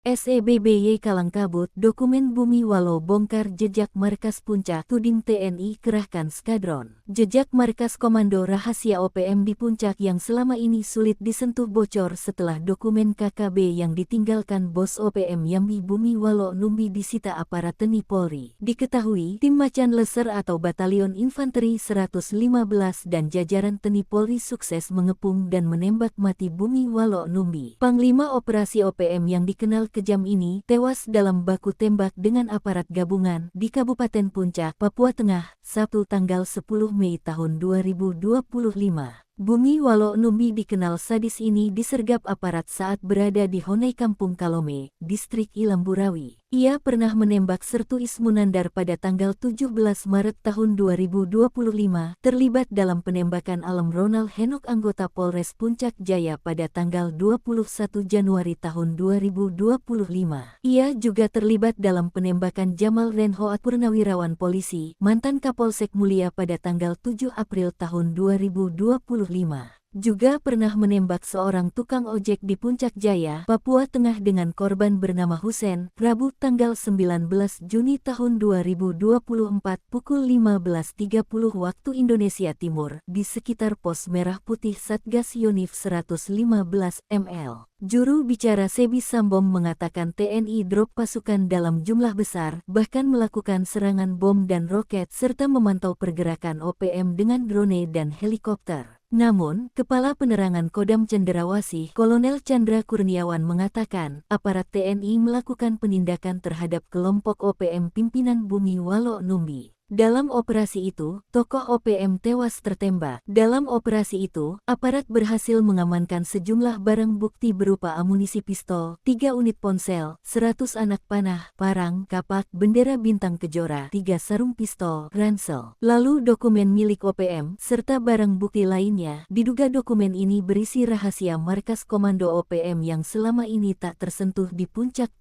SEBBY Kalangkabut, dokumen Bumi Walau bongkar jejak markas Puncak, tuding TNI kerahkan skadron. Jejak markas Komando Rahasia OPM di Puncak yang selama ini sulit disentuh bocor setelah dokumen KKB yang ditinggalkan bos OPM Yambi Bumi Walau Numbi disita aparat TNI Polri. Diketahui, tim Macan Leser atau Batalion Infanteri 115 dan jajaran TNI Polri sukses mengepung dan menembak mati Bumi Walau Numbi. Panglima Operasi OPM yang dikenal kejam ini tewas dalam baku tembak dengan aparat gabungan di Kabupaten Puncak, Papua Tengah, Sabtu tanggal 10 Mei tahun 2025. Bumi Walau Numbi dikenal sadis ini disergap aparat saat berada di Honai Kampung Kalome, distrik Ilamburawi. Ia pernah menembak Sertu Ismunandar pada tanggal 17 Maret tahun 2025, terlibat dalam penembakan Alam Ronald Henok anggota Polres Puncak Jaya pada tanggal 21 Januari tahun 2025. Ia juga terlibat dalam penembakan Jamal Renhoat Purnawirawan Polisi, mantan Kapolsek Mulia pada tanggal 7 April tahun 2025. Juga pernah menembak seorang tukang ojek di Puncak Jaya, Papua Tengah dengan korban bernama Husen, Rabu tanggal 19 Juni tahun 2024 pukul 15.30 waktu Indonesia Timur, di sekitar pos Merah Putih Satgas Yonif 115 ml. Juru bicara Sebi Sambom mengatakan TNI drop pasukan dalam jumlah besar, bahkan melakukan serangan bom dan roket serta memantau pergerakan OPM dengan drone dan helikopter. Namun, Kepala Penerangan Kodam Cenderawasih, Kolonel Chandra Kurniawan mengatakan, aparat TNI melakukan penindakan terhadap kelompok OPM pimpinan Bumi Walau Numbi. Dalam operasi itu, tokoh OPM tewas tertembak. Dalam operasi itu, aparat berhasil mengamankan sejumlah barang bukti berupa amunisi pistol, 3 unit ponsel, 100 anak panah, parang, kapak, bendera bintang kejora, 3 sarung pistol, ransel. Lalu dokumen milik OPM, serta barang bukti lainnya. Diduga dokumen ini berisi rahasia markas Komando OPM yang selama ini tak tersentuh di Puncak.